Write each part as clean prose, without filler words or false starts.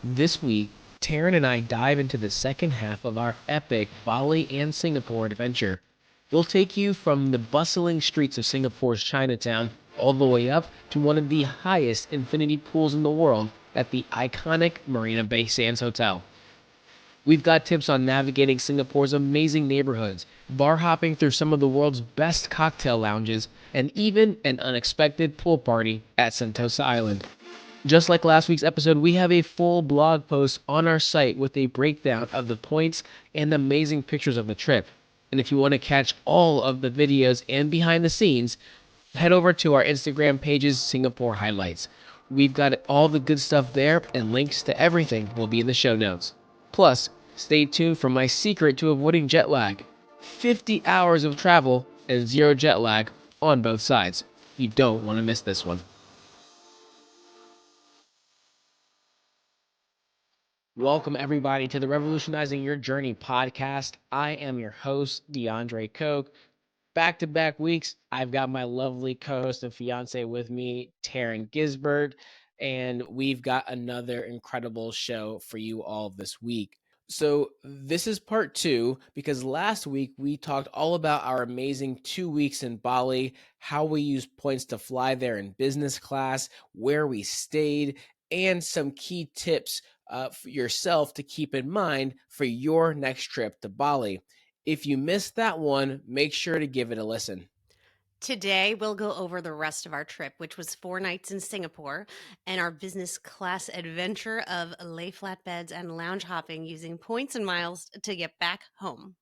This week, Taryn and I dive into the second half of our epic Bali and Singapore adventure. We'll take you from the bustling streets of Singapore's Chinatown all the way up to one of the highest infinity pools in the world at the iconic Marina Bay Sands Hotel. We've got tips on navigating Singapore's amazing neighborhoods, bar hopping through some of the world's best cocktail lounges, and even an unexpected pool party at Sentosa Island. Just like last week's episode, we have a full blog post on our site with a breakdown of the points and amazing pictures of the trip. And if you want to catch all of the videos and behind the scenes, head over to our Instagram page's Singapore highlights. We've got all the good stuff there, and links to everything will be in the show notes. Plus, stay tuned for my secret to avoiding jet lag: 50 hours of travel and zero jet lag on both sides. You don't want to miss this one. Welcome, everybody, to the Revolutionizing Your Journey podcast. I am your host, DeAndre Koch. Back to back weeks, I've got my lovely co host and fiance with me, Taryn Gisbert, and we've got another incredible show for you all this week. So, this is part two because last week we talked all about our amazing 2 weeks in Bali, how we used points to fly there in business class, where we stayed, and some key tips for yourself to keep in mind for your next trip to Bali. If you missed that one, make sure to give it a listen. Today, we'll go over the rest of our trip, which was 4 nights in Singapore, and our business class adventure of lay flatbeds and lounge hopping using points and miles to get back home.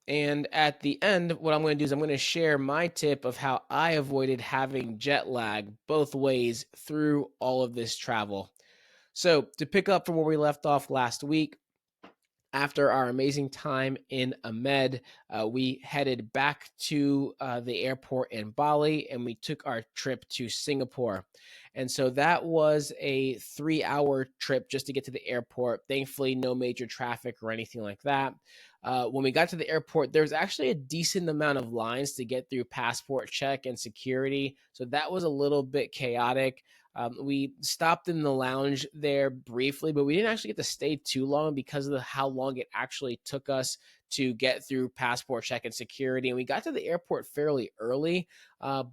And at the end, what I'm going to do is I'm going to share my tip of how I avoided having jet lag both ways through all of this travel. So, to pick up from where we left off last week, after our amazing time in Ahmed, we headed back to the airport in Bali and we took our trip to Singapore. And so that was a 3 hour trip just to get to the airport. Thankfully, no major traffic or anything like that. When we got to the airport, there was actually a decent amount of lines to get through passport check and security. So that was a little bit chaotic. We stopped in the lounge there briefly, but we didn't actually get to stay too long because of how long it actually took us to get through passport check and security. And we got to the airport fairly early, I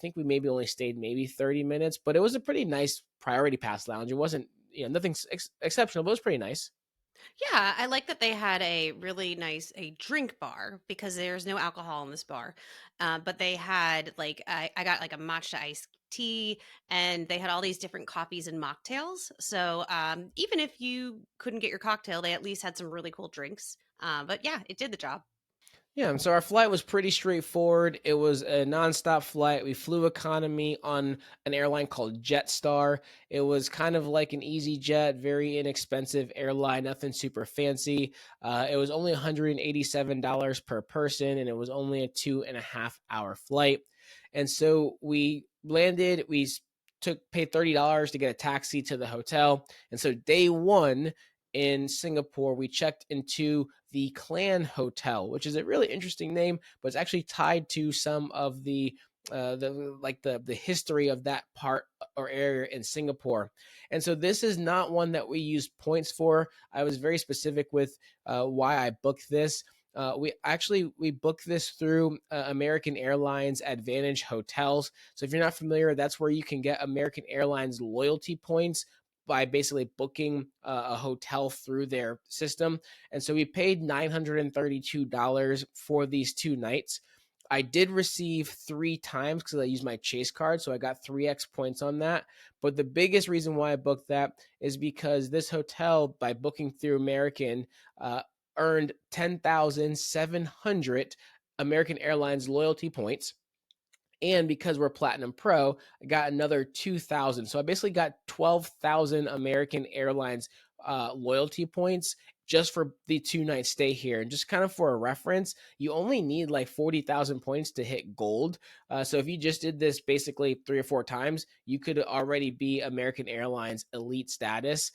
think we maybe only stayed maybe 30 minutes, but it was a pretty nice priority pass lounge. It wasn't, nothing exceptional, but it was pretty nice. Yeah, I like that they had a really nice a drink bar because there's no alcohol in this bar. But they had I got like a matcha iced tea, and they had all these different coffees and mocktails. So even if you couldn't get your cocktail, they at least had some really cool drinks. But yeah, it did the job. Yeah, and so our flight was pretty straightforward. It was a nonstop flight. We flew economy on an airline called Jetstar. It was kind of like an easy jet, very inexpensive airline, nothing super fancy. It was only $187 per person, and it was only a 2.5 hour flight. And so we landed, paid $30 to get a taxi to the hotel. And so day one in Singapore, we checked into the Clan Hotel, which is a really interesting name, but it's actually tied to some of the history of that part or area in Singapore. And so this is not one that we use points for. I was very specific with why I booked this. We booked this through American Airlines Advantage Hotels. So if you're not familiar, that's where you can get American Airlines loyalty points by basically booking a hotel through their system. And so we paid $932 for these 2 nights. I did receive 3 times because I used my Chase card, so I got 3x points on that. But the biggest reason why I booked that is because this hotel, by booking through American, earned 10,700 American Airlines loyalty points. And because we're Platinum Pro, I got another 2,000. So I basically got 12,000 American Airlines loyalty points just for the 2 night stay here. And just kind of for a reference, you only need like 40,000 points to hit gold. So if you just did this basically 3 or 4 times, you could already be American Airlines elite status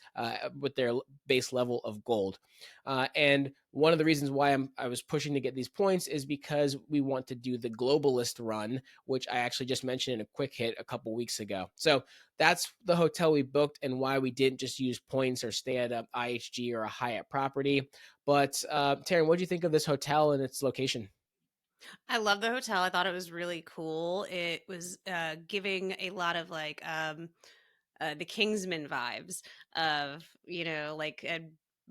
with their base level of gold. And one of the reasons why I was pushing to get these points is because we want to do the globalist run, which I actually just mentioned in a quick hit a couple weeks ago. So that's the hotel we booked and why we didn't just use points or stay at a IHG or a Hyatt property. But Taryn, what do you think of this hotel and its location? I love the hotel. I thought it was really cool. It was giving a lot of like the Kingsman vibes of, like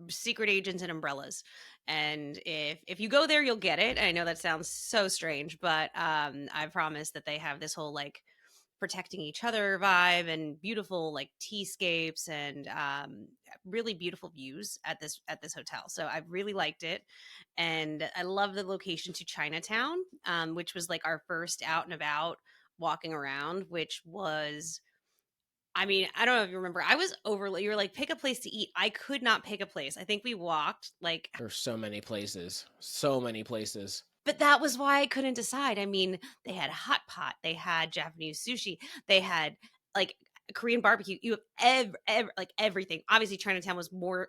secret agents and umbrellas. And if you go there, you'll get it. I know that sounds so strange, but I promise that they have this whole like protecting each other vibe and beautiful like teascapes and really beautiful views at this hotel. So I really liked it, and I love the location to Chinatown, which was like our first out and about walking around, which was. I mean, I don't know if you remember. I was overly. You were like, pick a place to eat. I could not pick a place. I think we walked like There's so many places, so many places. but that was why I couldn't decide. I mean, they had hot pot, they had Japanese sushi, they had like Korean barbecue. You have like everything. Obviously, Chinatown was more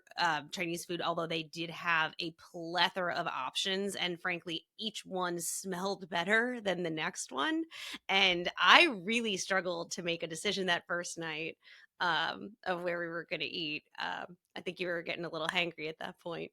Chinese food, although they did have a plethora of options, and frankly, each one smelled better than the next one. And I really struggled to make a decision that first night of where we were going to eat. I think you were getting a little hangry at that point.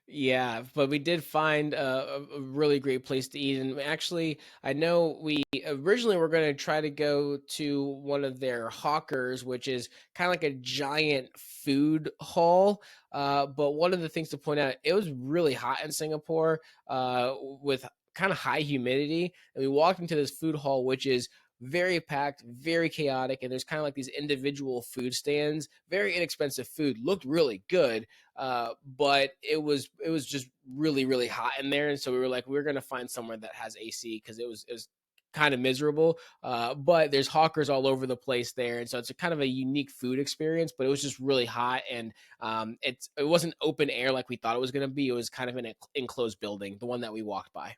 Yeah, but we did find a really great place to eat. And actually, I know we originally were going to try to go to one of their hawkers, which is kind of like a giant food hall. But one of the things to point out, it was really hot in Singapore with kind of high humidity. And we walked into this food hall, which is very packed, very chaotic. And there's kind of like these individual food stands, very inexpensive food, looked really good, but it was just really hot in there, and so we were like, we're gonna find somewhere that has AC because it was kind of miserable. But there's hawkers all over the place there, and so it's a kind of a unique food experience. But it was just really hot, and it wasn't open air like we thought it was gonna be. It was kind of an enclosed building, the one that we walked by.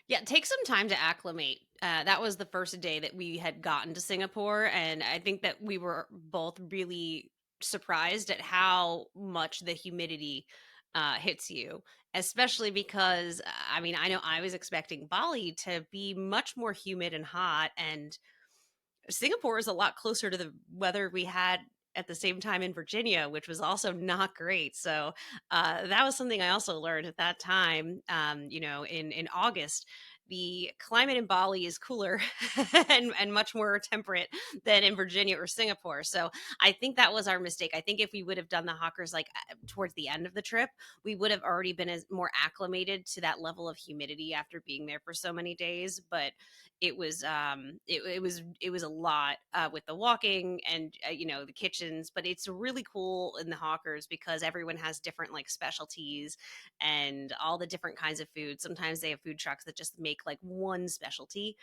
Yeah, take some time to acclimate. That was the first day that we had gotten to Singapore, and I think that we were both really surprised at how much the humidity hits you, especially because I mean, I know I was expecting Bali to be much more humid and hot, and Singapore is a lot closer to the weather we had at the same time in Virginia, which was also not great. So that was something I also learned at that time. In August, the climate in Bali is cooler and much more temperate than in Virginia or Singapore. So I think that was our mistake. I think if we would have done the hawkers like towards the end of the trip, we would have already been as more acclimated to that level of humidity after being there for so many days. But it was a lot with the walking and the kitchens, but it's really cool in the hawkers because everyone has different like specialties and all the different kinds of food. Sometimes they have food trucks that just make like one specialty.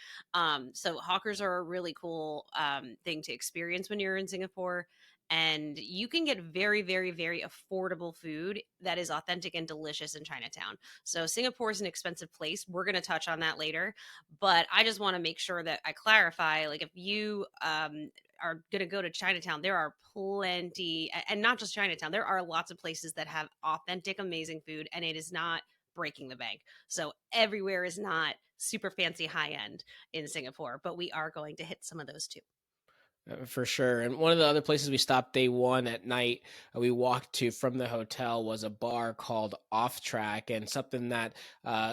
So hawkers are a really cool thing to experience when you're in Singapore, and you can get very very very affordable food that is authentic and delicious in Chinatown. So Singapore is an expensive place. We're going to touch on that later, but I just want to make sure that I clarify, like if you are going to go to Chinatown, there are plenty, and not just Chinatown, there are lots of places that have authentic, amazing food, and it is not breaking the bank. So everywhere is not super fancy high end in Singapore, but we are going to hit some of those too. For sure. And one of the other places we stopped day one at night, we walked to from the hotel was a bar called Off Track, and something that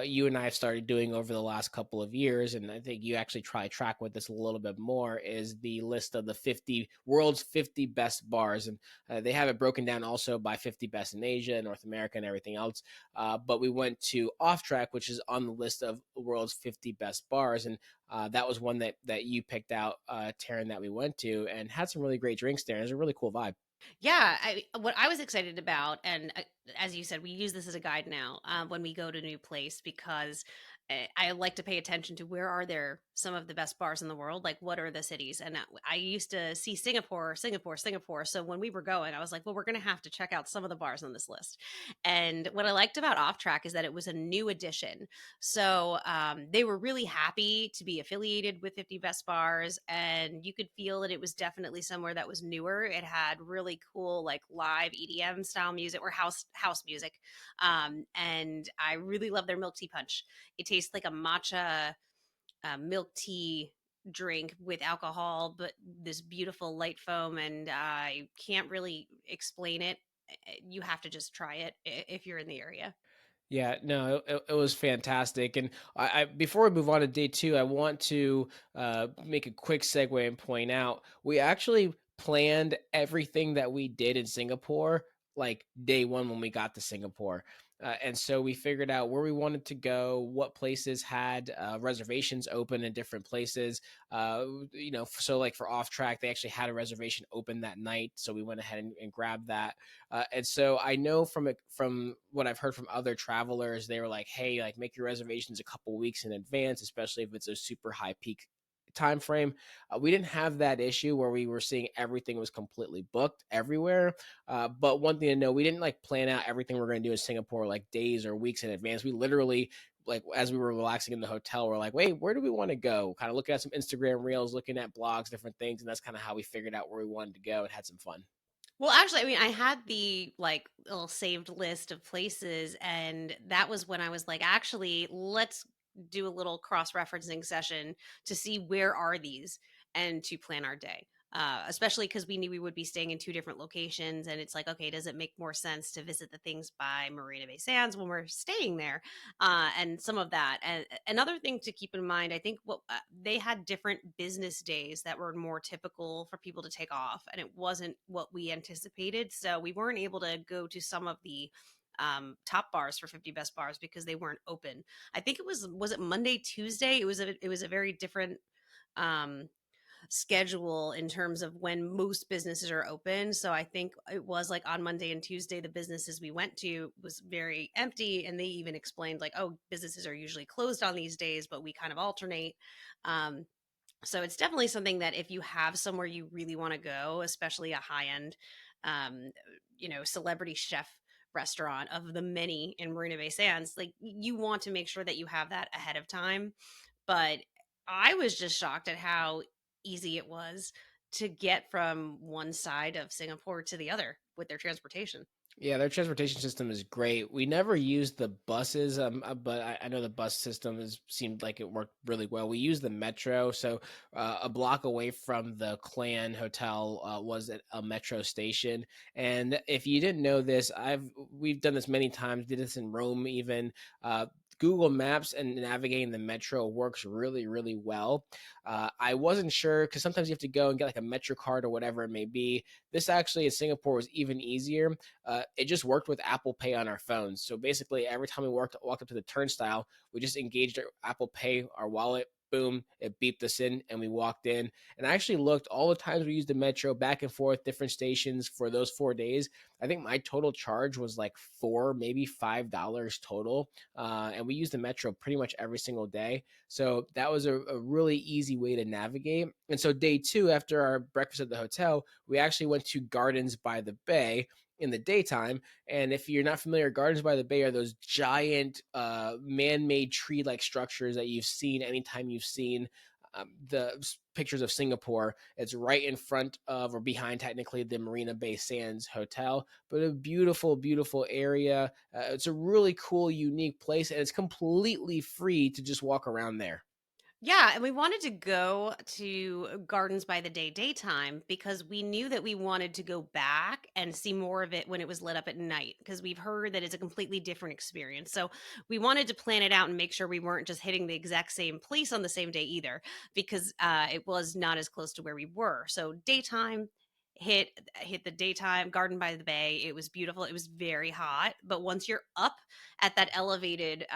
you and I have started doing over the last couple of years. And I think you actually try track with this a little bit more is the list of the 50 world's 50 best bars. And they have it broken down also by 50 best in Asia, North America, and everything else. But we went to Off Track, which is on the list of the world's 50 best bars. And that was one that you picked out, Taryn, that we went to and had some really great drinks there. It was a really cool vibe. Yeah, what I was excited about, and as you said, we use this as a guide now when we go to a new place because I like to pay attention to where are there some of the best bars in the world, like what are the cities. And I used to see Singapore, Singapore, Singapore. So when we were going, I was like, well, we're going to have to check out some of the bars on this list. And what I liked about Off Track is that it was a new addition. So they were really happy to be affiliated with 50 Best Bars, and you could feel that it was definitely somewhere that was newer. It had really cool like live EDM style music or house music, and I really love their milk tea punch. It tastes like a matcha milk tea drink with alcohol, but this beautiful light foam, and I can't really explain it. You have to just try it if you're in the area. Yeah, no, it was fantastic. And before we move on to day two, I want to make a quick segue and point out we actually planned everything that we did in Singapore like day one when we got to Singapore. And so we figured out where we wanted to go, what places had reservations open in different places. So like for Off Track, they actually had a reservation open that night. So we went ahead and grabbed that. And so I know from what I've heard from other travelers, they were like, "Hey, like make your reservations a couple weeks in advance, especially if it's a super high peak time frame." We didn't have that issue where we were seeing everything was completely booked everywhere. But one thing to know, we didn't like plan out everything we're going to do in Singapore like days or weeks in advance. We literally like as we were relaxing in the hotel, we're like, wait, where do we want to go? Kind of looking at some Instagram reels, looking at blogs, different things, and that's kind of how we figured out where we wanted to go and had some fun. Well, actually, I mean, I had the like little saved list of places, and that was when I was like, actually, let's do a little cross referencing session to see where are these and to plan our day. Especially because we knew we would be staying in two different locations, and it's like, okay, does it make more sense to visit the things by Marina Bay Sands when we're staying there, and some of that. And another thing to keep in mind, I think what they had different business days that were more typical for people to take off, and it wasn't what we anticipated. So we weren't able to go to some of the top bars for 50 Best Bars because they weren't open. I think it Monday, Tuesday. It was a very different um schedule in terms of when most businesses are open. So I think it was like on Monday and Tuesday, the businesses we went to was very empty. And they even explained, like, oh, businesses are usually closed on these days, but we kind of alternate. Um, so it's definitely something that if you have somewhere you really want to go, especially a high end, um, celebrity chef restaurant of the many in Marina Bay Sands, like you want to make sure that you have that ahead of time. But I was just shocked at how easy it was to get from one side of Singapore to the other with their transportation. Yeah, their transportation system is great. We never used the buses, but I know the bus system seemed like it worked really well. We used the metro, so a block away from the Clan Hotel was at a metro station. And if you didn't know this, we've done this many times. Did this in Rome even. Google Maps and navigating the metro works really, really well. I wasn't sure because sometimes you have to go and get like a metro card or whatever it may be. This actually in Singapore was even easier. It just worked with Apple Pay on our phones. So basically, every time we walked up to the turnstile, we just engaged our Apple Pay, our wallet. Boom, it beeped us in, and we walked in. And I actually looked all the times we used the metro back and forth, different stations for those 4 days. I think my total charge was like four, maybe $5 total. And we used the metro pretty much every single day. So that was a really easy way to navigate. And so day two, after our breakfast at the hotel, we actually went to Gardens by the Bay in the daytime. And if you're not familiar, Gardens by the Bay are those giant man-made tree-like structures that you've seen anytime you've seen the pictures of Singapore. It's right in front of or behind technically the Marina Bay Sands Hotel, but a beautiful, beautiful area. It's a really cool, unique place, and it's completely free to just walk around there. Yeah, and we wanted to go to Gardens by the Day daytime because we knew that we wanted to go back and see more of it when it was lit up at night because we've heard that it's a completely different experience. So we wanted to plan it out and make sure we weren't just hitting the exact same place on the same day either because it was not as close to where we were. So daytime hit the daytime Garden by the Bay. It was beautiful. It was very hot, but once you're up at that elevated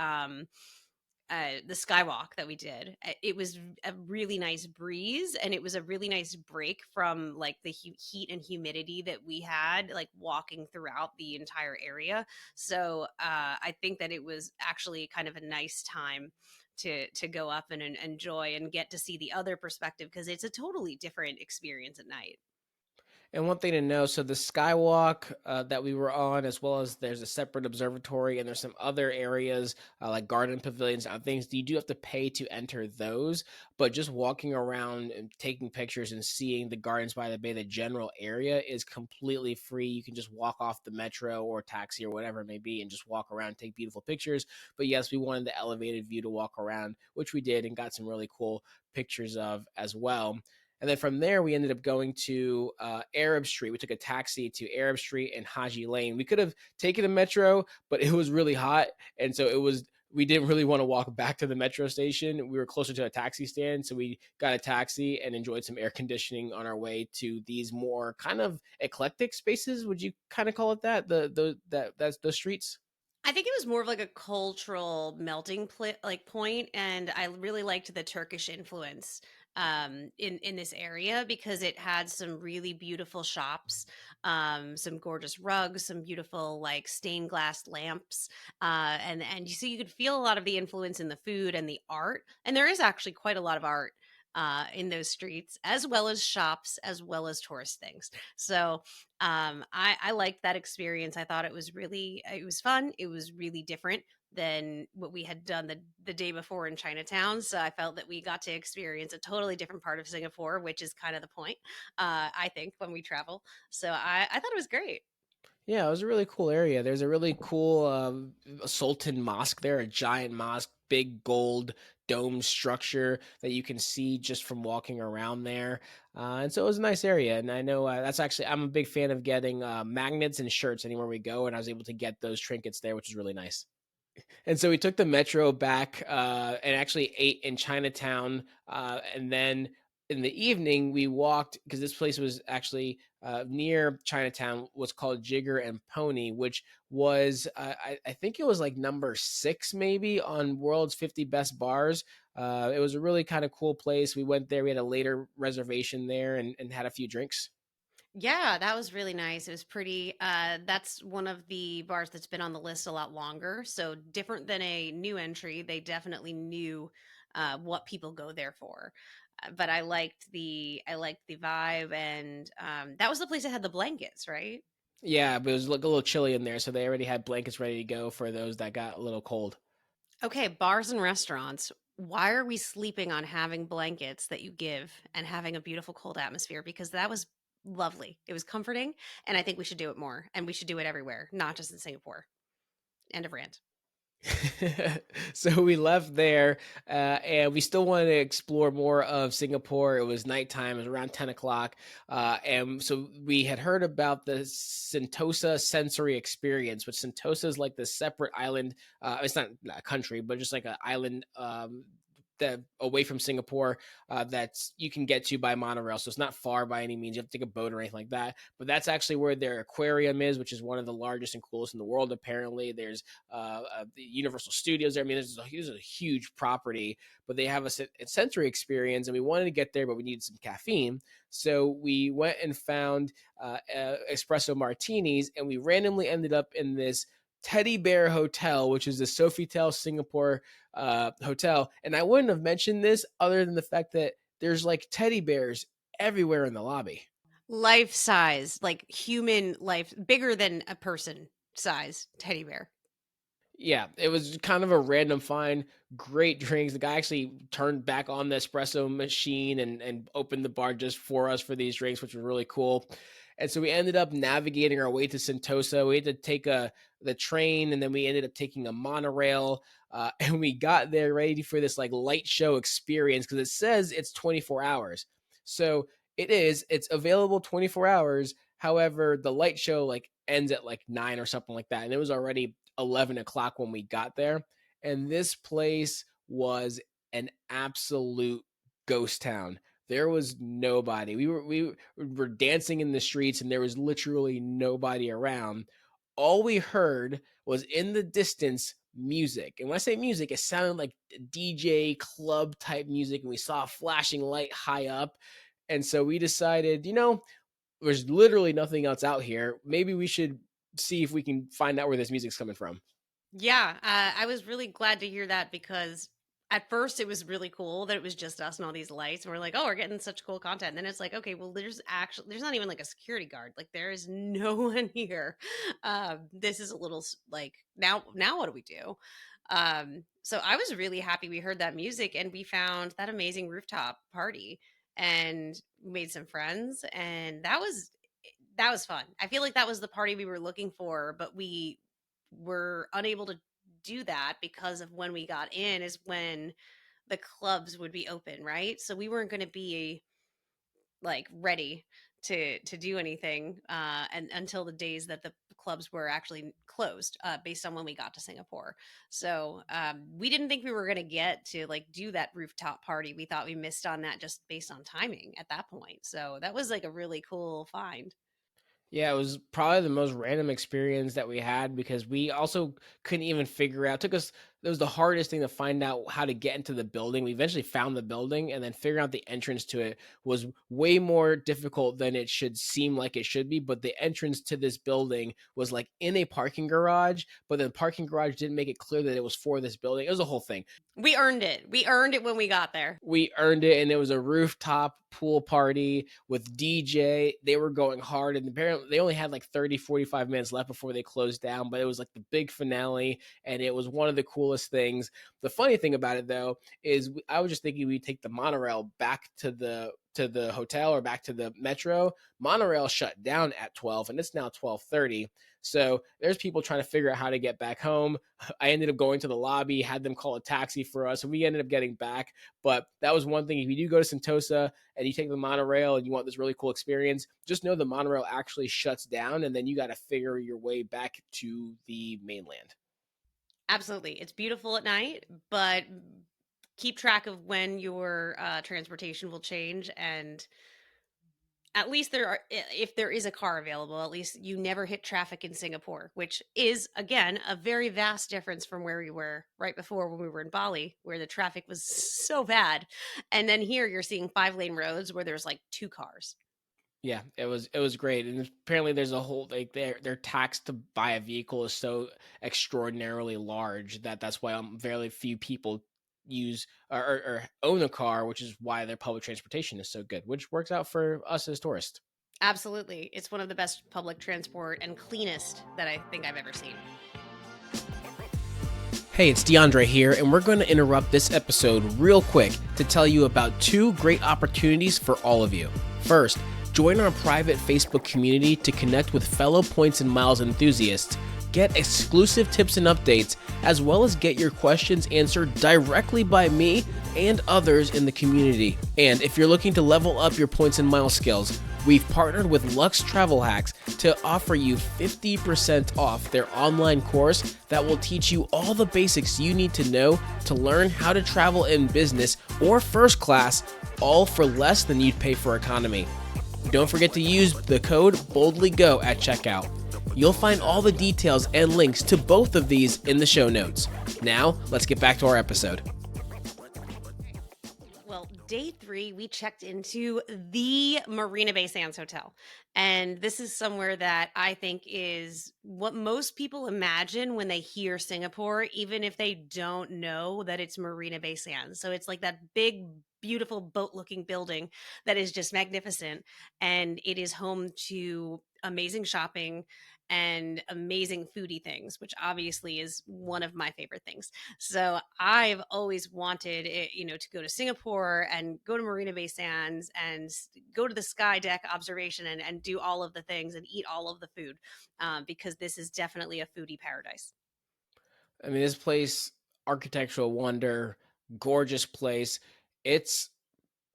the skywalk that we did, it was a really nice breeze, and it was a really nice break from like the heat and humidity that we had like walking throughout the entire area. So I think that it was actually kind of a nice time to go up and enjoy and get to see the other perspective because it's a totally different experience at night. And one thing to know, so the skywalk that we were on, as well as there's a separate observatory, and there's some other areas like garden pavilions and things. You do have to pay to enter those, but just walking around and taking pictures and seeing the Gardens by the Bay, the general area, is completely free. You can just walk off the metro or taxi or whatever it may be, and just walk around, take beautiful pictures. But yes, we wanted the elevated view to walk around, which we did, and got some really cool pictures of as well. And then from there, we ended up going to Arab Street. We took a taxi to Arab Street and Haji Lane. We could have taken a metro, but it was really hot. And so we didn't really want to walk back to the metro station. We were closer to a taxi stand. So we got a taxi and enjoyed some air conditioning on our way to these more kind of eclectic spaces. Would you kind of call it that? That's the streets? I think it was more of like a cultural melting point, and I really liked the Turkish influence in this area because it had some really beautiful shops, some gorgeous rugs, some beautiful like stained glass lamps, and you see you could feel a lot of the influence in the food and the art, and there is actually quite a lot of art. In those streets, as well as shops, as well as tourist things. So I liked that experience. I thought it was fun. It was really different than what we had done the day before in Chinatown. So I felt that we got to experience a totally different part of Singapore, which is kind of the point, I think, when we travel. So I thought it was great. Yeah, it was a really cool area. There's a really cool Sultan Mosque there, a giant mosque, big gold dome structure that you can see just from walking around there. And so it was a nice area. And I know that's actually, I'm a big fan of getting magnets and shirts anywhere we go. And I was able to get those trinkets there, which is really nice. And so we took the metro back and actually ate in Chinatown. And then in the evening, we walked because this place was actually near Chinatown, was called Jigger and Pony, which was, I think it was like number six, maybe on World's 50 Best Bars. It was a really kind of cool place. We went there, we had a later reservation there and had a few drinks. Yeah, that was really nice. It was pretty that's one of the bars that's been on the list a lot longer. So different than a new entry, they definitely knew what people go there for. But I liked the vibe, and that was the place that had the blankets, right? Yeah, but it was like a little chilly in there, so they already had blankets ready to go for those that got a little cold. Okay, bars and restaurants. Why are we sleeping on having blankets that you give and having a beautiful cold atmosphere? Because that was lovely. It was comforting, and I think we should do it more, and we should do it everywhere, not just in Singapore. End of rant. So we left there, and we still wanted to explore more of Singapore. It was nighttime; it was around 10 o'clock, and so we had heard about the Sentosa sensory experience, which Sentosa is like this separate island. It's not a country, but just like an island. That away from Singapore, that's you can get to by monorail, so it's not far by any means. You have to take a boat or anything like that. But that's actually where their aquarium is, which is one of the largest and coolest in the world. Apparently, there's the Universal Studios there. I mean, there's a huge property, but they have a sensory experience, and we wanted to get there, but we needed some caffeine. So we went and found espresso martinis, and we randomly ended up in this Teddy Bear Hotel, which is the Sofitel Singapore hotel. And I wouldn't have mentioned this other than the fact that there's like teddy bears everywhere in the lobby. Life size, like human life, bigger than a person size teddy bear. Yeah, it was kind of a random find. Great drinks. The guy actually turned back on the espresso machine and opened the bar just for us for these drinks, which was really cool. And so we ended up navigating our way to Sentosa. We had to take the train, and then we ended up taking a monorail. And we got there ready for this like light show experience because it says it's 24 hours. So it is. It's available 24 hours. However, the light show like ends at like 9 or something like that, and it was already 11 o'clock when we got there. And this place was an absolute ghost town. There was nobody. We were dancing in the streets, and there was literally nobody around. All we heard was in the distance music. And when I say music, it sounded like DJ club type music. And we saw a flashing light high up. And so we decided, there's literally nothing else out here. Maybe we should see if we can find out where this music's coming from. Yeah, I was really glad to hear that because at first it was really cool that it was just us and all these lights. And we're like, oh, we're getting such cool content. And then it's like, okay, well, there's not even like a security guard. Like there is no one here. This is a little like now what do we do? So I was really happy we heard that music and we found that amazing rooftop party and made some friends. And that was fun. I feel like that was the party we were looking for, but we were unable to do that because of when we got in is when the clubs would be open, right? So we weren't going to be like ready to do anything and until the days that the clubs were actually closed based on when we got to Singapore. So we didn't think we were going to get to like do that rooftop party. We thought we missed on that just based on timing at that point. So that was like a really cool find. Yeah, it was probably the most random experience that we had because we also couldn't even figure out. Took us It was the hardest thing to find out how to get into the building. We eventually found the building, and then figuring out the entrance to it was way more difficult than it should seem like it should be. But the entrance to this building was like in a parking garage, but the parking garage didn't make it clear that it was for this building. It was a whole thing. We earned it. We earned it when we got there. We earned it, and it was a rooftop pool party with DJ. They were going hard, and apparently they only had like 30-45 minutes left before they closed down, but it was like the big finale, and it was one of the coolest things. The funny thing about it though is I was just thinking we'd take the monorail back to the hotel or back to the metro. Monorail shut down at 12, and it's now 12:30. So there's people trying to figure out how to get back home. I ended up going to the lobby, had them call a taxi for us, and we ended up getting back. But that was one thing. If you do go to Sentosa and you take the monorail and you want this really cool experience, just know the monorail actually shuts down, and then you got to figure your way back to the mainland. Absolutely. It's beautiful at night, but keep track of when your transportation will change. And at least if there is a car available, at least you never hit traffic in Singapore, which is, again, a very vast difference from where we were right before when we were in Bali, where the traffic was so bad. And then here you're seeing 5-lane roads where there's like two cars. Yeah, it was great, and apparently there's a whole like their tax to buy a vehicle is so extraordinarily large that that's why very few people use or own a car, which is why their public transportation is so good, which works out for us as tourists. Absolutely. It's one of the best public transport and cleanest that I think I've ever seen. Hey, it's DeAndre here, and we're going to interrupt this episode real quick to tell you about two great opportunities for all of you. First, join our private Facebook community to connect with fellow Points and Miles enthusiasts, get exclusive tips and updates, as well as get your questions answered directly by me and others in the community. And if you're looking to level up your Points and Miles skills, we've partnered with Lux Travel Hacks to offer you 50% off their online course that will teach you all the basics you need to know to learn how to travel in business or first class, all for less than you'd pay for economy. Don't forget to use the code BOLDLYGO at checkout. You'll find all the details and links to both of these in the show notes. Now, let's get back to our episode. Well, day 3, we checked into the Marina Bay Sands Hotel. And this is somewhere that I think is what most people imagine when they hear Singapore, even if they don't know that it's Marina Bay Sands. So it's like that big, beautiful boat looking building that is just magnificent. And it is home to amazing shopping and amazing foodie things, which obviously is one of my favorite things. So I've always wanted it, to go to Singapore and go to Marina Bay Sands and go to the sky deck observation and do all of the things and eat all of the food because this is definitely a foodie paradise. I mean, this place, architectural wonder, gorgeous place. It's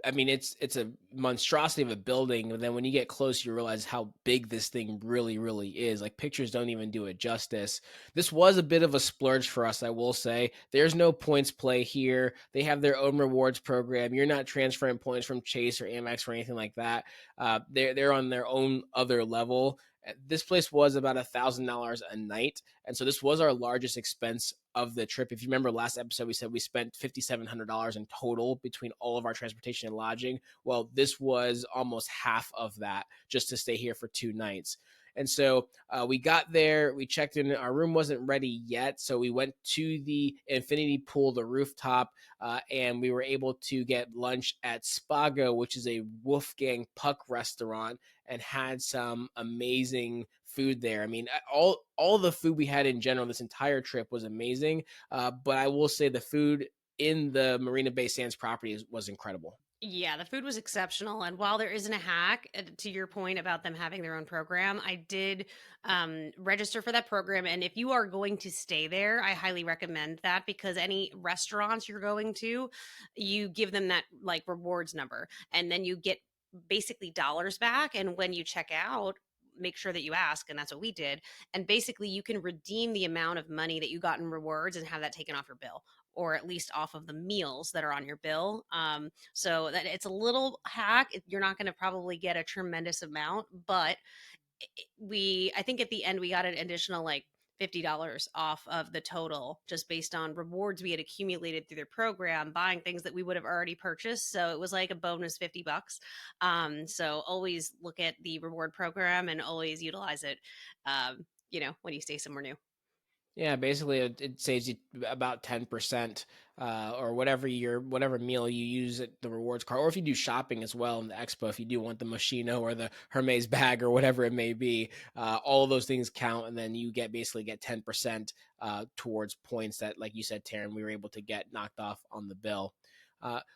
it's a monstrosity of a building, and then when you get close, you realize how big this thing really, really is. Like pictures don't even do it justice. This was a bit of a splurge for us, I will say. There's no points play here. They have their own rewards program. You're not transferring points from Chase or Amex or anything like that. They're on their own other level. This place was about $1,000 a night, and so this was our largest expense of the trip. If you remember last episode, we said we spent $5,700 in total between all of our transportation and lodging. Well, this was almost half of that just to stay here for 2 nights. And so we got there, we checked in, our room wasn't ready yet. So we went to the infinity pool, the rooftop, and we were able to get lunch at Spago, which is a Wolfgang Puck restaurant, and had some amazing food there. I mean, all the food we had in general this entire trip was amazing. But I will say the food in the Marina Bay Sands property was incredible. Yeah, the food was exceptional. And while there isn't a hack, to your point about them having their own program, I did register for that program. And if you are going to stay there, I highly recommend that because any restaurants you're going to, you give them that like rewards number and then you get basically dollars back. And when you check out, make sure that you ask. And that's what we did. And basically, you can redeem the amount of money that you got in rewards and have that taken off your bill or at least off of the meals that are on your bill. So that it's a little hack. You're not going to probably get a tremendous amount, but I think at the end we got an additional like $50 off of the total just based on rewards we had accumulated through their program buying things that we would have already purchased, so it was like a bonus $50. So always look at the reward program and always utilize it, when you stay somewhere new. Yeah, basically it saves you about 10%, or whatever meal you use at the rewards card, or if you do shopping as well in the expo, if you do want the Moschino or the Hermes bag or whatever it may be, all of those things count, and then you basically get 10% towards points that, like you said, Taryn, we were able to get knocked off on the bill.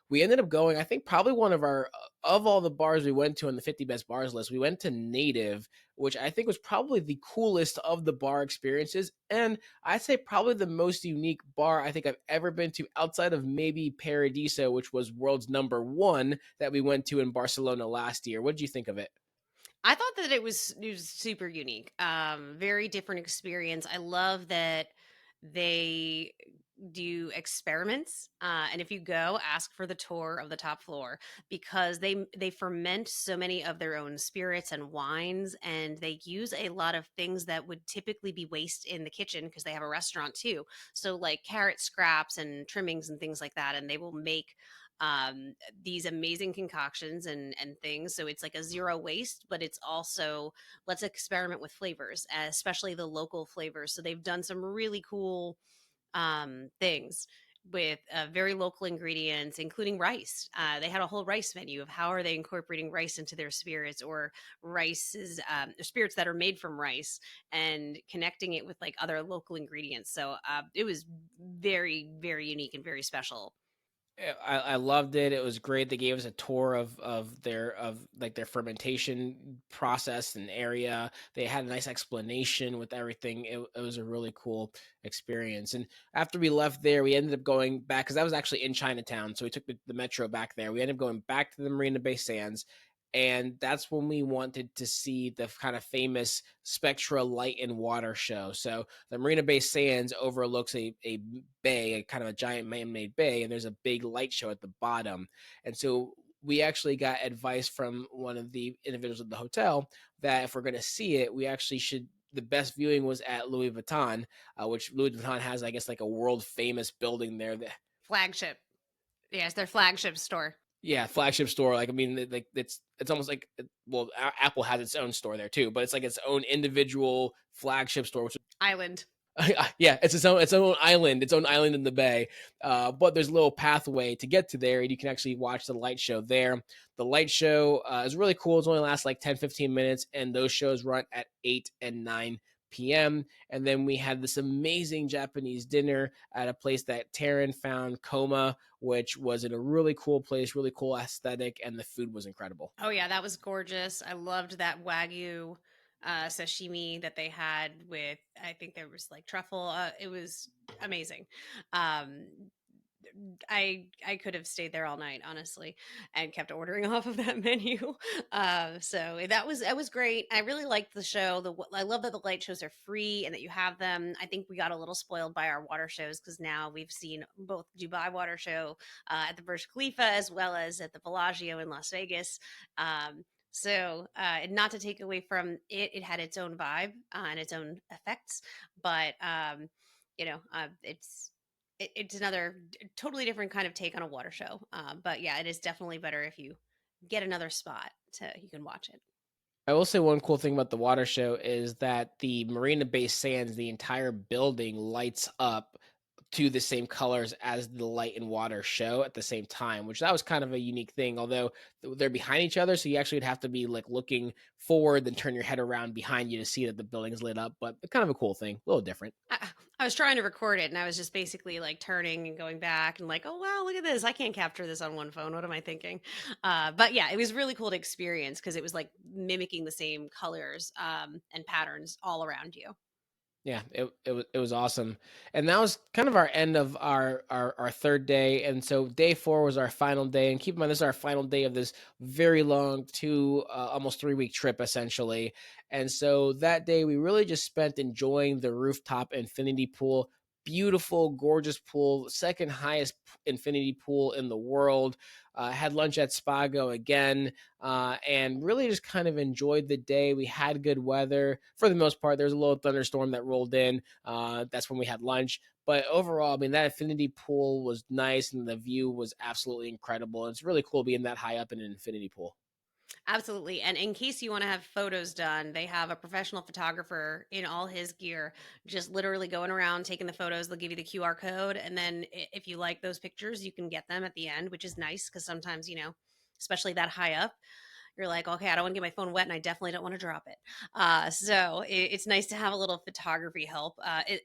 We ended up going, I think, probably one of our of all the bars we went to on the 50 best bars list, we went to Native, which I think was probably the coolest of the bar experiences, and I'd say probably the most unique bar I think I've ever been to outside of maybe Paradiso, which was world's number one that we went to in Barcelona last year. What did you think of it? I thought that it was super unique. Very different experience. I love that they do experiments, and if you go, ask for the tour of the top floor because they ferment so many of their own spirits and wines, and they use a lot of things that would typically be waste in the kitchen because they have a restaurant too. So like carrot scraps and trimmings and things like that, and they will make um these amazing concoctions and things, so it's like a zero waste, but it's also let's experiment with flavors, especially the local flavors. So they've done some really cool things with very local ingredients, including rice. They had a whole rice menu of how are they incorporating rice into their spirits or rices, spirits that are made from rice, and connecting it with like other local ingredients. So it was very, very unique and very special. I loved it. It was great. They gave us a tour of their fermentation process and area. They had a nice explanation with everything. It was a really cool experience. And after we left there, we ended up going back because that was actually in Chinatown. So we took the metro back there. We ended up going back to the Marina Bay Sands. And that's when we wanted to see the kind of famous Spectra light and water show. So the Marina Bay Sands overlooks a bay, a kind of a giant man-made bay, and there's a big light show at the bottom. And so we actually got advice from one of the individuals at the hotel that if we're going to see it, we actually should. The best viewing was at Louis Vuitton, which Louis Vuitton has, I guess, like a world famous building there. That Flagship. Yes, their flagship store. Yeah, flagship store. Like I mean, like it's almost like well, Apple has its own store there too, but it's like its own individual flagship store, which Island. yeah, it's its own island in the bay. But there's a little pathway to get to there, and you can actually watch the light show there. The light show is really cool. It's only lasts like 10-15 minutes, and those shows run at 8 and 9 p.m. And then we had this amazing Japanese dinner at a place that Taryn found, Coma, which was in a really cool place, really cool aesthetic, and the food was incredible. Oh yeah, that was gorgeous. I loved that wagyu sashimi that they had with, I think there was like truffle. It was amazing. Um, I could have stayed there all night, honestly, and kept ordering off of that menu. So that was great. I really liked the show. I love that the light shows are free and that you have them. I think we got a little spoiled by our water shows because now we've seen both Dubai water show at the Burj Khalifa as well as at the Bellagio in Las Vegas. And not to take away from it, it had its own vibe and its own effects, but it's another totally different kind of take on a water show. But yeah, it is definitely better if you get another spot to you can watch it. I will say one cool thing about the water show is that the Marina Bay Sands, the entire building lights up to the same colors as the light and water show at the same time, which that was kind of a unique thing. Although they're behind each other, so you actually would have to be like looking forward, then turn your head around behind you to see that the building's lit up. But kind of a cool thing, a little different. I was trying to record it and I was just basically like turning and going back and like, oh wow, look at this. I can't capture this on one phone. What am I thinking? But yeah, it was really cool to experience because it was like mimicking the same colors and patterns all around you. Yeah, it was awesome, and that was kind of our end of our third day, and so day 4 was our final day. And keep in mind, this is our final day of this very long 2 almost 3 week trip essentially. And so that day we really just spent enjoying the rooftop infinity pool. Beautiful, gorgeous pool, second highest infinity pool in the world. Had lunch at Spago again, and really just kind of enjoyed the day. We had good weather for the most part. There was a little thunderstorm that rolled in. That's when we had lunch. But overall, I mean, that infinity pool was nice and the view was absolutely incredible. It's really cool being that high up in an infinity pool. Absolutely. And in case you want to have photos done, they have a professional photographer in all his gear, just literally going around taking the photos. They'll give you the QR code. And then if you like those pictures, you can get them at the end, which is nice because sometimes, especially that high up, you're like, okay, I don't want to get my phone wet and I definitely don't want to drop it. So it's nice to have a little photography help.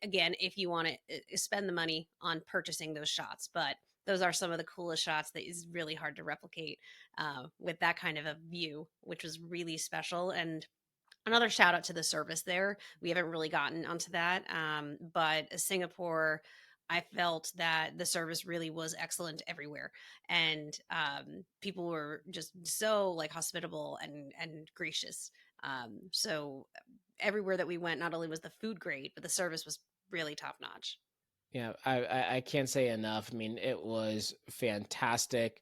Again, if you want to spend the money on purchasing those shots, but those are some of the coolest shots that is really hard to replicate with that kind of a view, which was really special. And another shout out to the service there. We haven't really gotten onto that, but Singapore, I felt that the service really was excellent everywhere, and people were just so like hospitable and gracious. So everywhere that we went, not only was the food great, but the service was really top notch. Yeah, I can't say enough. I mean, it was fantastic.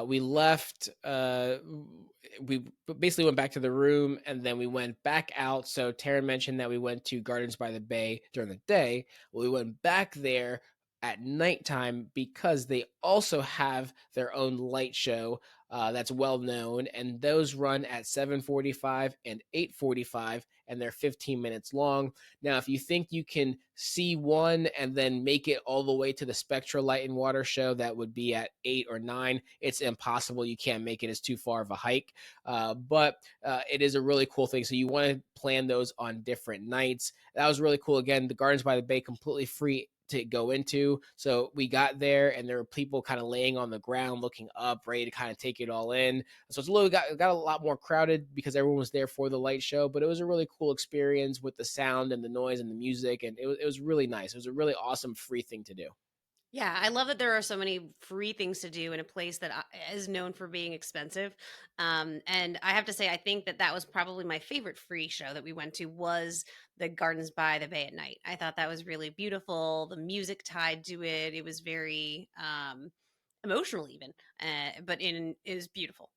We left. We basically went back to the room, and then we went back out. So Taryn mentioned that we went to Gardens by the Bay during the day. Well, we went back there at nighttime because they also have their own light show that's well known, and those run at 7:45 and 8:45, and they're 15 minutes long. Now, if you think you can see one and then make it all the way to the Spectra Light and Water show, that would be at 8 or 9. It's impossible. You can't make it. It's too far of a hike. But it is a really cool thing. So you want to plan those on different nights. That was really cool. Again, the Gardens by the Bay, completely free to go into. So we got there and there were people kind of laying on the ground, looking up, ready to kind of take it all in. So it's a little got a lot more crowded because everyone was there for the light show, but it was a really cool experience with the sound and the noise and the music. And it was really nice. It was a really awesome free thing to do. Yeah, I love that there are so many free things to do in a place that is known for being expensive. And I have to say, I think that that was probably my favorite free show that we went to was the Gardens by the Bay at night. I thought that was really beautiful. The music tied to it. It was very emotional, even, but it was beautiful.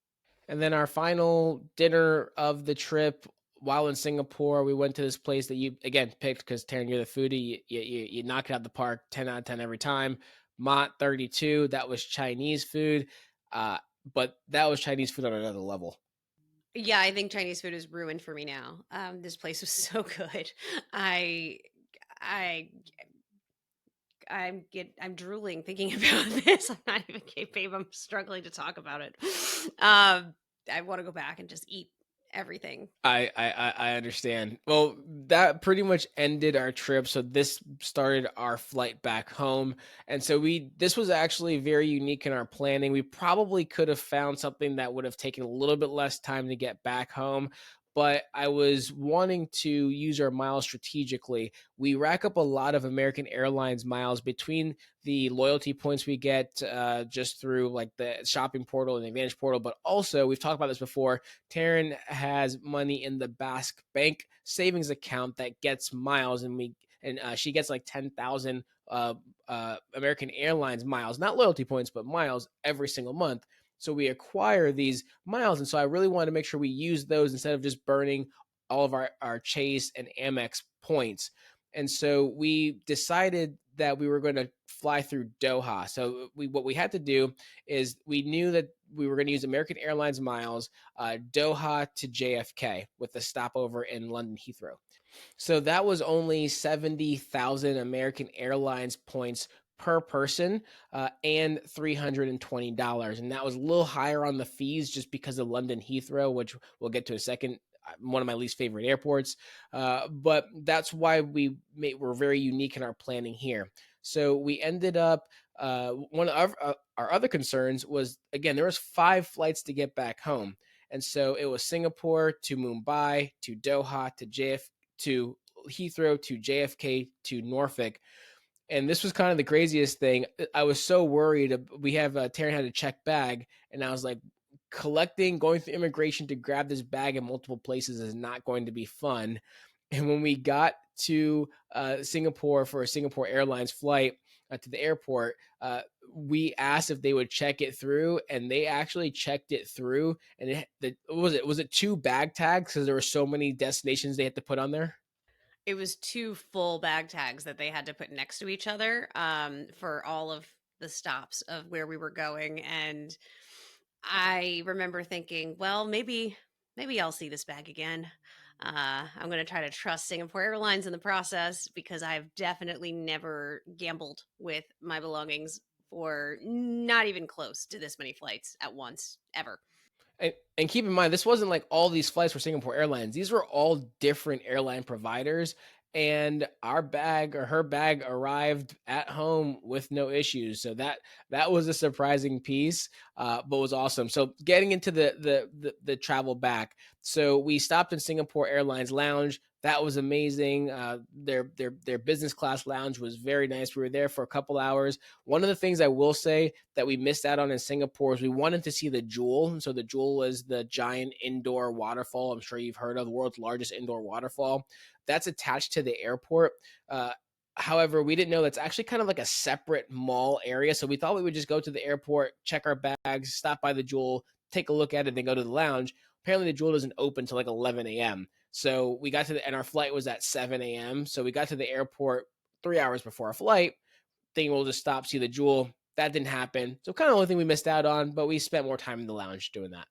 And then our final dinner of the trip while in Singapore, we went to this place that you again picked because Taryn, you're the foodie. You knock it out the park, 10 out of 10 every time. Mott 32, that was Chinese food, uh, but that was Chinese food on another level. Yeah, I think Chinese food is ruined for me now. This place was so good. I I I'm drooling thinking about this. I'm not even babe. I'm struggling to talk about it. I want to go back and just eat everything. I understand. Well, that pretty much ended our trip. So this started our flight back home. And so this was actually very unique in our planning. We probably could have found something that would have taken a little bit less time to get back home. But I was wanting to use our miles strategically. We rack up a lot of American Airlines miles between the loyalty points we get just through like the shopping portal and the Advantage portal. But also, we've talked about this before, Taryn has money in the Basque Bank savings account that gets miles, and she gets like 10,000 American Airlines miles, not loyalty points, but miles every single month. So we acquire these miles, and so I really wanted to make sure we use those instead of just burning all of our Chase and Amex points. And so we decided that we were going to fly through Doha. So what we had to do is we knew that we were going to use American Airlines miles, Doha to JFK with a stopover in London Heathrow. So that was only 70,000 American Airlines points per person, and $320. And that was a little higher on the fees just because of London Heathrow, which we'll get to in a second. One of my least favorite airports. But that's why we're very unique in our planning here. So we ended up, one of our other concerns was, again, there was 5 flights to get back home. And so it was Singapore to Mumbai to Doha to to Heathrow to JFK to Norfolk. And this was kind of the craziest thing. I was so worried. We have Taryn had a check bag, and I was like, going through immigration to grab this bag in multiple places is not going to be fun. And when we got to Singapore for a Singapore Airlines flight to the airport, we asked if they would check it through, and they actually checked it through. And was it 2 bag tags because there were so many destinations they had to put on there? It was 2 full bag tags that they had to put next to each other, for all of the stops of where we were going, and I remember thinking, "Well, maybe I'll see this bag again." I'm gonna try to trust Singapore Airlines in the process because I've definitely never gambled with my belongings for not even close to this many flights at once, ever. And keep in mind, this wasn't like all these flights were Singapore Airlines. These were all different airline providers. And our bag or her bag arrived at home with no issues. So that was a surprising piece, but was awesome. So getting into the travel back, so we stopped in Singapore Airlines Lounge. That was amazing. Their business class lounge was very nice. We were there for a couple hours. One of the things I will say that we missed out on in Singapore is we wanted to see the Jewel. And so the Jewel is the giant indoor waterfall. I'm sure you've heard of the world's largest indoor waterfall. That's attached to the airport. However, we didn't know that's actually kind of like a separate mall area. So we thought we would just go to the airport, check our bags, stop by the Jewel, take a look at it, then go to the lounge. Apparently, the Jewel doesn't open until like 11 a.m. So we got and our flight was at 7 a.m. So we got to the airport 3 hours before our flight, thinking we'll just stop, see the Jewel. That didn't happen. So kind of the only thing we missed out on, but we spent more time in the lounge doing that.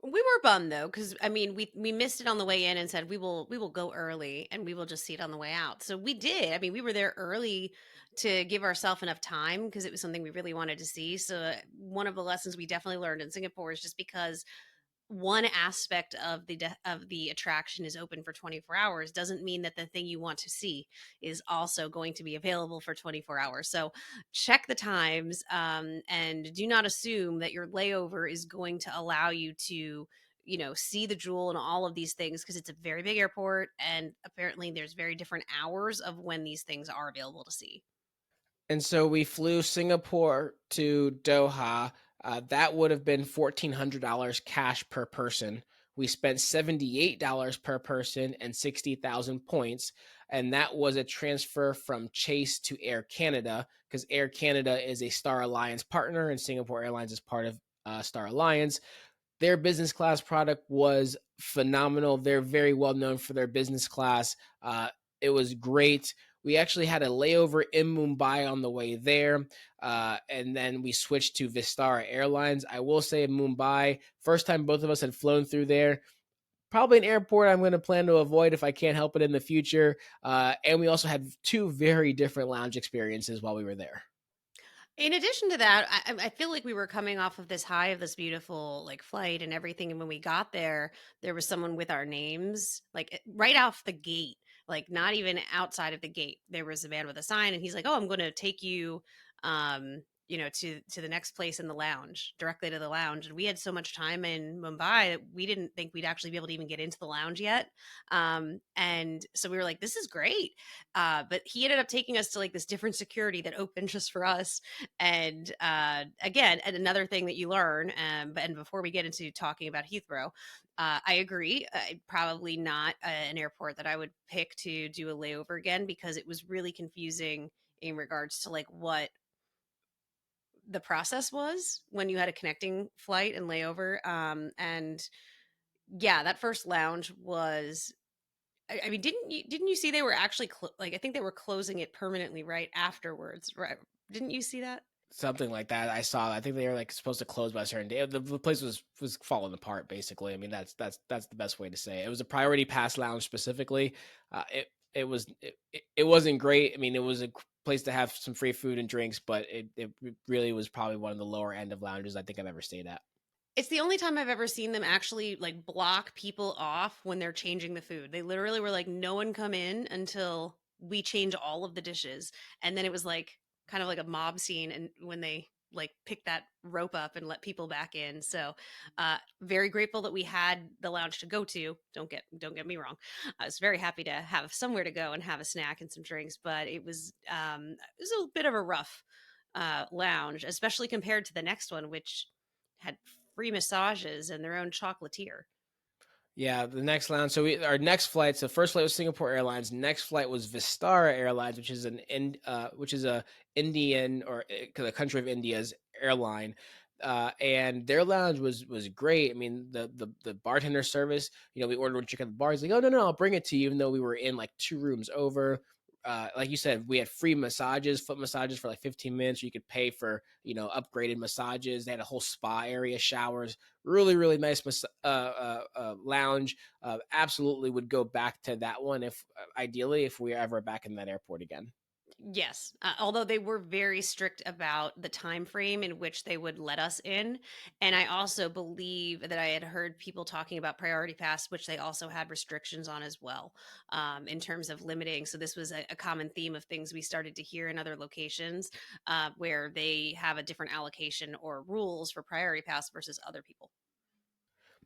We were bummed though, because I mean, we missed it on the way in and said we will go early and we will just see it on the way out. So we did. I mean, we were there early to give ourselves enough time because it was something we really wanted to see. So one of the lessons we definitely learned in Singapore is just because one aspect of the attraction is open for 24 hours doesn't mean that the thing you want to see is also going to be available for 24 hours. So check the times, and do not assume that your layover is going to allow you to see the Jewel and all of these things, because it's a very big airport and apparently there's very different hours of when these things are available to see. And so we flew Singapore to Doha. That would have been $1,400 cash per person. We spent $78 per person and 60,000 points. And that was a transfer from Chase to Air Canada, because Air Canada is a Star Alliance partner and Singapore Airlines is part of Star Alliance. Their business class product was phenomenal. They're very well known for their business class. It was great. We actually had a layover in Mumbai on the way there, and then we switched to Vistara Airlines. I will say Mumbai, first time both of us had flown through there. Probably an airport I'm going to plan to avoid if I can't help it in the future. And we also had 2 very different lounge experiences while we were there. In addition to that, I feel like we were coming off of this high of this beautiful like flight and everything, and when we got there, there was someone with our names like right off the gate, like not even outside of the gate. There was a man with a sign, and he's like, "Oh, I'm going to take you, to the next place in the lounge, directly to the lounge." And we had so much time in Mumbai that we didn't think we'd actually be able to even get into the lounge yet. And so we were like, "This is great." But he ended up taking us to like this different security that opened just for us, and again, and another thing that you learn, and before we get into talking about Heathrow, I agree. Probably not an airport that I would pick to do a layover again, because it was really confusing in regards to like what the process was when you had a connecting flight and layover. And yeah, that first lounge was I mean, didn't you see they were actually like I think they were closing it permanently right afterwards, right? Didn't you see that? Something like that. I saw. I think they were like supposed to close by a certain day. The place was falling apart. Basically, I mean that's the best way to say it. It was a priority pass lounge specifically. It wasn't great. I mean, it was a place to have some free food and drinks, but it really was probably one of the lower end of lounges I think I've ever stayed at. It's the only time I've ever seen them actually like block people off when they're changing the food. They literally were like, no one come in until we change all of the dishes. And then it was like kind of like a mob scene. And when they like picked that rope up and let people back in. So very grateful that we had the lounge to go to. Don't get me wrong. I was very happy to have somewhere to go and have a snack and some drinks, but it was a bit of a rough lounge, especially compared to the next one, which had free massages and their own chocolatier. Yeah, the next lounge. So our next flight. So first flight was Singapore Airlines. Next flight was Vistara Airlines, which is which is a Indian or the country of India's airline. And their lounge was great. I mean, the bartender service. We ordered one chicken at the bar. He's like, "Oh no, I'll bring it to you," even though we were in like two rooms over. Like you said, we had free massages, foot massages for like 15 minutes. You could pay for upgraded massages. They had a whole spa area, showers, really nice lounge. Absolutely would go back to that one if ideally if we are ever back in that airport again. Yes, although they were very strict about the time frame in which they would let us in, and I also believe that I had heard people talking about priority pass, which they also had restrictions on as well, in terms of limiting. So this was a common theme of things we started to hear in other locations, where they have a different allocation or rules for priority pass versus other people.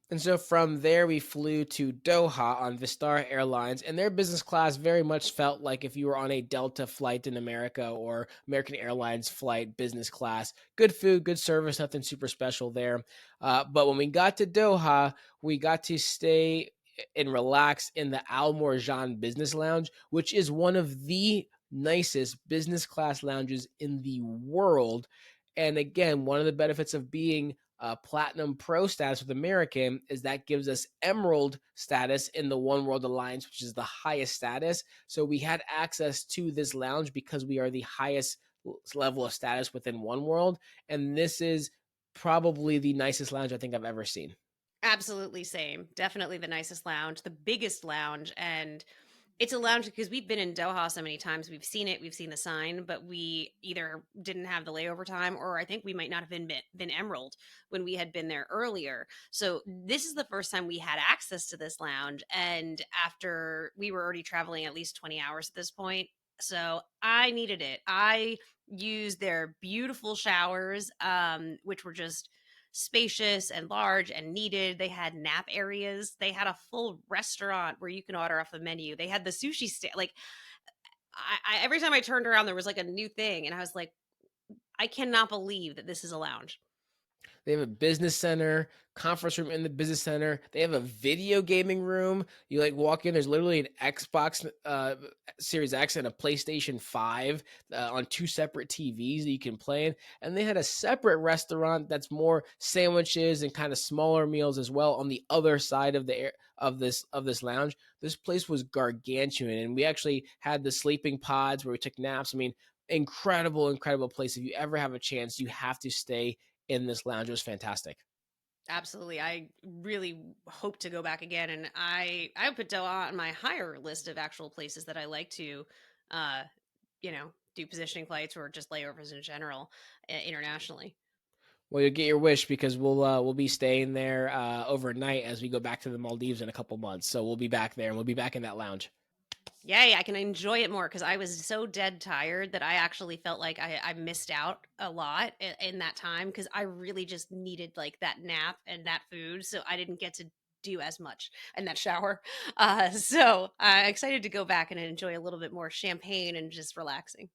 And so from there, we flew to Doha on Vistara Airlines, and their business class very much felt like if you were on a Delta flight in America or American Airlines flight, business class. Good food, good service, nothing super special there. But when we got to Doha, we got to stay and relax in the Al Morjan Business Lounge, which is one of the nicest business class lounges in the world. And again, one of the benefits of being Platinum Pro status with American is that gives us Emerald status in the One World Alliance, which is the highest status. So we had access to this lounge because we are the highest level of status within One World. And this is probably the nicest lounge I think I've ever seen. Absolutely same. Definitely the nicest lounge, the biggest lounge, and it's a lounge because we've been in Doha so many times. We've seen it, we've seen the sign, but we either didn't have the layover time, or I think we might not have been Emerald when we had been there earlier. So this is the first time we had access to this lounge, and after we were already traveling at least 20 hours at this point, so I needed it. I used their beautiful showers, which were just spacious and large and needed. They had nap areas. They had a full restaurant where you can order off the menu. They had the sushi stand. Like every time I turned around, there was like a new thing, and I was like, I cannot believe that this is a lounge. They have a business center, conference room in the business center. They have a video gaming room. You like walk in, there's literally an Xbox Series X and a PlayStation 5 on two separate TVs that you can play in. And they had a separate restaurant that's more sandwiches and kind of smaller meals as well on the other side of this lounge. This place was gargantuan, and we actually had the sleeping pods where we took naps. I mean, incredible place. If you ever have a chance, you have to stay in this lounge. It was fantastic. Absolutely. I really hope to go back again. And I put Doha on my higher list of actual places that I like to, uh, do positioning flights or just layovers in general, internationally. Well, you'll get your wish because we'll be staying there overnight as we go back to the Maldives in a couple months. So we'll be back there and we'll be back in that lounge. Yay, I can enjoy it more because I was so dead tired that I actually felt like I missed out a lot in that time because I really just needed like that nap and that food. So I didn't get to do as much in that shower. So I'm excited to go back and enjoy a little bit more champagne and just relaxing.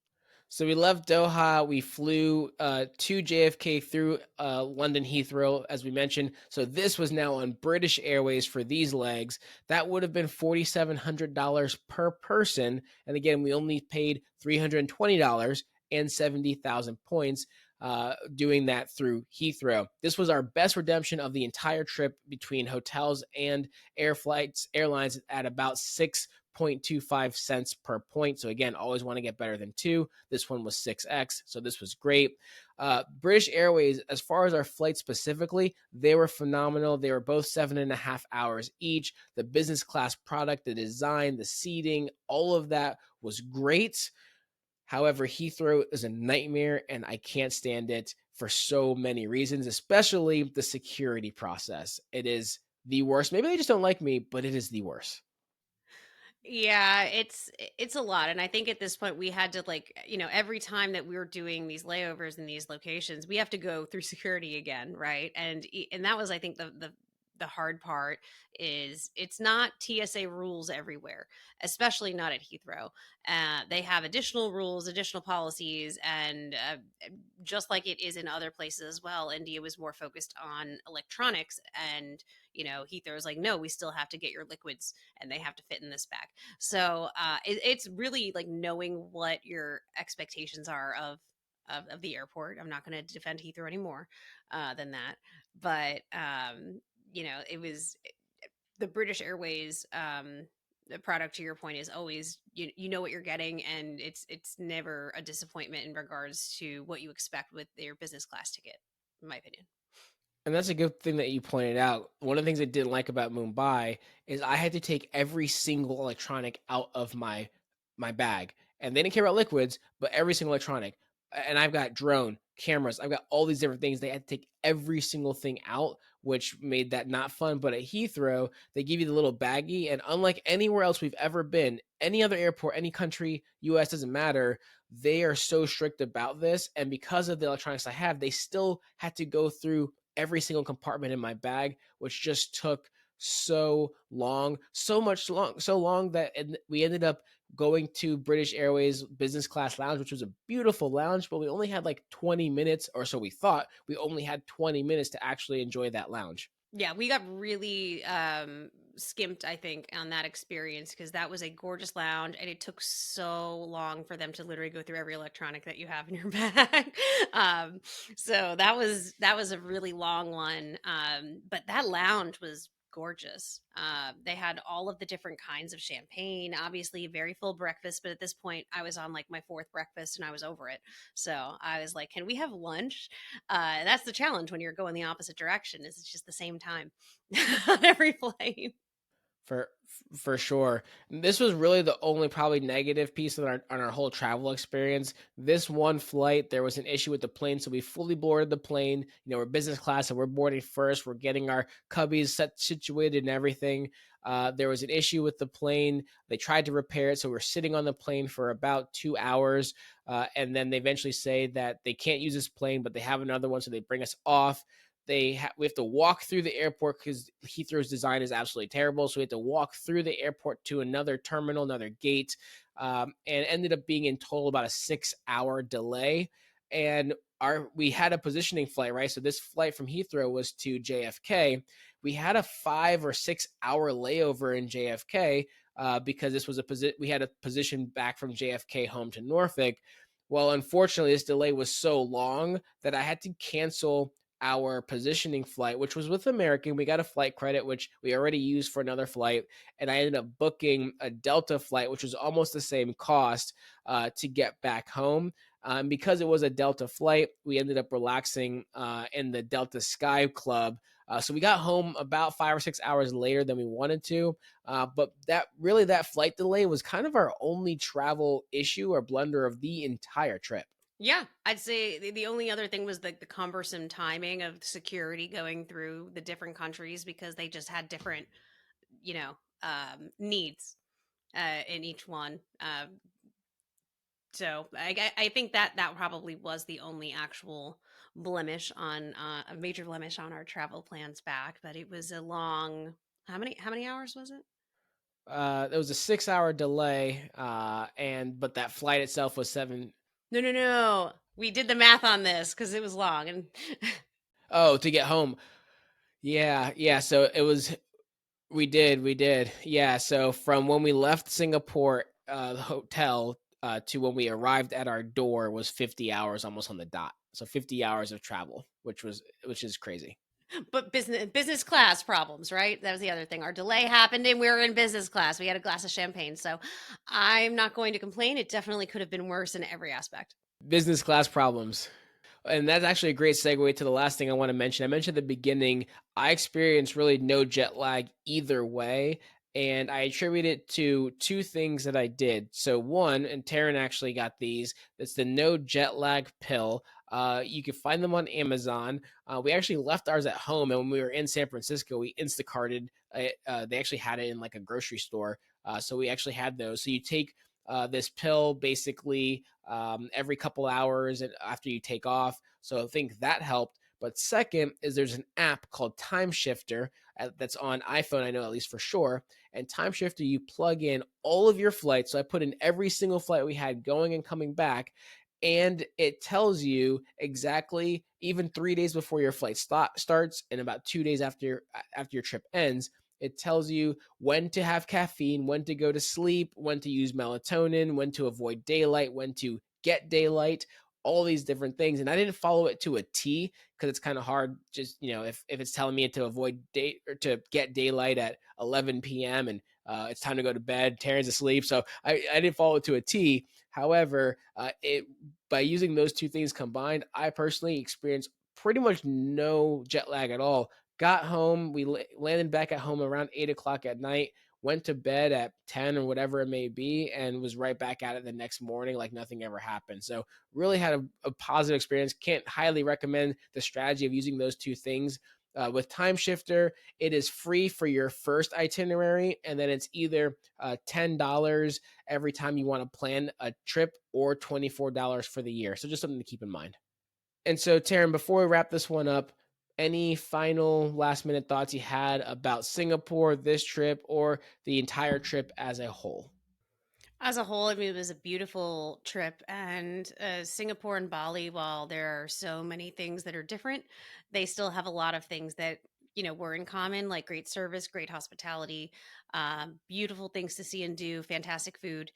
So we left Doha. We flew to JFK through London Heathrow, as we mentioned. So this was now on British Airways for these legs. That would have been $4,700 per person. And again, we only paid $320 and 70,000 points. doing that through Heathrow. This was our best redemption of the entire trip between hotels and airlines at about 6.25 cents per point. So again, always want to get better than 2. This one was 6x, so this was great. British Airways, as far as our flight specifically, they were phenomenal. They were both 7.5 hours each. The business class product, the design, the seating, all of that was great. However, Heathrow is a nightmare, and I can't stand it for so many reasons, especially the security process. It is the worst. Maybe they just don't like me, but it is the worst. Yeah, it's a lot. And I think at this point we had to, like, every time that we were doing these layovers in these locations, we have to go through security again, right? And that was, I think, the hard part is it's not TSA rules everywhere, especially not at Heathrow. They have additional rules, additional policies, and just like it is in other places as well, India was more focused on electronics, and Heathrow's like, no, we still have to get your liquids, and they have to fit in this bag. So it's really like knowing what your expectations are of the airport. I'm not going to defend Heathrow anymore than that, but it was the British Airways. The product, to your point, is always you know what you're getting, and it's never a disappointment in regards to what you expect with their business class ticket, in my opinion. And that's a good thing that you pointed out. One of the things I didn't like about Mumbai is I had to take every single electronic out of my bag. And they didn't care about liquids, but every single electronic. And I've got drone, cameras, I've got all these different things. They had to take every single thing out, which made that not fun. But at Heathrow, they give you the little baggie. And unlike anywhere else we've ever been, any other airport, any country, US, doesn't matter, they are so strict about this. And because of the electronics I have, they still had to go through every single compartment in my bag, which just took so long, so long that we ended up going to British Airways business class lounge, which was a beautiful lounge, but we only had like 20 minutes, or so we thought. We only had 20 minutes to actually enjoy that lounge. Yeah, we got really skimped, I think, on that experience, because that was a gorgeous lounge, and it took so long for them to literally go through every electronic that you have in your bag. um, so that was a really long one. But that lounge was gorgeous. They had all of the different kinds of champagne, obviously very full breakfast, but at this point I was on like my fourth breakfast and I was over it. So I was like, can we have lunch? That's the challenge when you're going the opposite direction, is it's just the same time on every flight. for for sure. This was really the only probably negative piece of our whole travel experience. This one flight, there was an issue with the plane, so we fully boarded the plane. We're business class, and we're boarding first. We're getting our cubbies situated and everything. There was an issue with the plane. They tried to repair it, so we're sitting on the plane for about 2 hours, and then they eventually say that they can't use this plane, but they have another one, so they bring us off. We have to walk through the airport because Heathrow's design is absolutely terrible. So we had to walk through the airport to another terminal, another gate, and ended up being in total about a 6-hour delay. And we had a positioning flight, right? So this flight from Heathrow was to JFK. We had a 5 or 6 hour layover in JFK because this was we had a position back from JFK home to Norfolk. Well, unfortunately, this delay was so long that I had to cancel our positioning flight, which was with American. We got a flight credit, which we already used for another flight. And I ended up booking a Delta flight, which was almost the same cost to get back home. Because it was a Delta flight, we ended up relaxing in the Delta Sky Club. So we got home about 5 or 6 hours later than we wanted to. But that flight delay was kind of our only travel issue or blunder of the entire trip. Yeah, I'd say the only other thing was the cumbersome timing of security going through the different countries, because they just had different, needs in each one. So I think that probably was the only actual blemish on a major blemish on our travel plans back. But it was a long. How many hours was it? There was a 6 hour delay, but that flight itself was seven. No, no, no. We did the math on this because it was long, and Oh, to get home. Yeah, yeah. So it was. We did. Yeah. So from when we left Singapore, the hotel, to when we arrived at our door was 50 hours, almost on the dot. So 50 hours of travel, which is crazy. But business class problems, right? That was the other thing. Our delay happened and we were in business class. We had a glass of champagne. So I'm not going to complain. It definitely could have been worse in every aspect. Business class problems. And that's actually a great segue to the last thing I want to mention. I mentioned at the beginning, I experienced really no jet lag either way. And I attribute it to two things that I did. So, one, and Taryn actually got these, it's the no jet lag pill. You can find them on Amazon. We actually left ours at home. And when we were in San Francisco, we Instacarted. They actually had it in like a grocery store. So, we actually had those. So, you take this pill basically every couple hours and after you take off. So I think that helped. But second is there's an app called Time Shifter that's on iPhone, I know at least for sure. And Time Shifter, you plug in all of your flights. So I put in every single flight we had going and coming back. And it tells you exactly, even 3 days before your flight starts and about 2 days after your trip ends, it tells you when to have caffeine, when to go to sleep, when to use melatonin, when to avoid daylight, when to get daylight, all these different things. And I didn't follow it to a T because it's kind of hard. Just, if it's telling me to avoid day or to get daylight at 11 p.m. and it's time to go to bed, Taryn's asleep. So I didn't follow it to a T. However, by using those two things combined, I personally experienced pretty much no jet lag at all. Got home, we landed back at home around 8 o'clock at night, went to bed at 10 or whatever it may be, and was right back at it the next morning like nothing ever happened. So really had a positive experience. Can't highly recommend the strategy of using those two things. With Time Shifter, it is free for your first itinerary, and then it's either $10 every time you want to plan a trip or $24 for the year. So just something to keep in mind. And so, Taryn, before we wrap this one up, any final last minute thoughts you had about Singapore, this trip, or the entire trip as a whole? As a whole, I mean, it was a beautiful trip. And Singapore and Bali, while there are so many things that are different, they still have a lot of things that, were in common, like great service, great hospitality, beautiful things to see and do, fantastic food.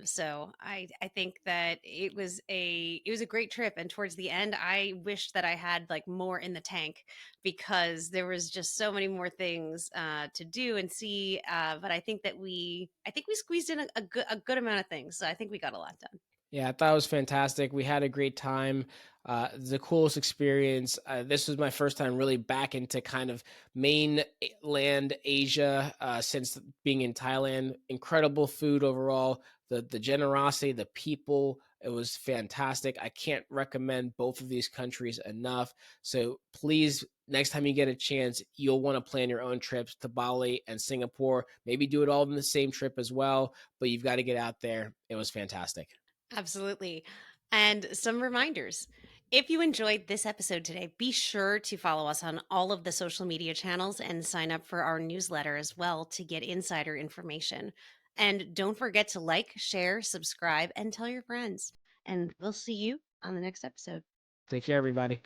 So I think that it was a great trip. And towards the end, I wished that I had like more in the tank because there was just so many more things to do and see. But I think we squeezed in a good amount of things. So I think we got a lot done. Yeah, I thought it was fantastic. We had a great time. The coolest experience. This was my first time really back into kind of mainland Asia since being in Thailand. Incredible food overall. The generosity, the people. It was fantastic. I can't recommend both of these countries enough. So please, next time you get a chance, you'll want to plan your own trips to Bali and Singapore. Maybe do it all in the same trip as well. But you've got to get out there. It was fantastic. Absolutely. And some reminders. If you enjoyed this episode today, be sure to follow us on all of the social media channels and sign up for our newsletter as well to get insider information. And don't forget to like, share, subscribe, and tell your friends. And we'll see you on the next episode. Take care, everybody.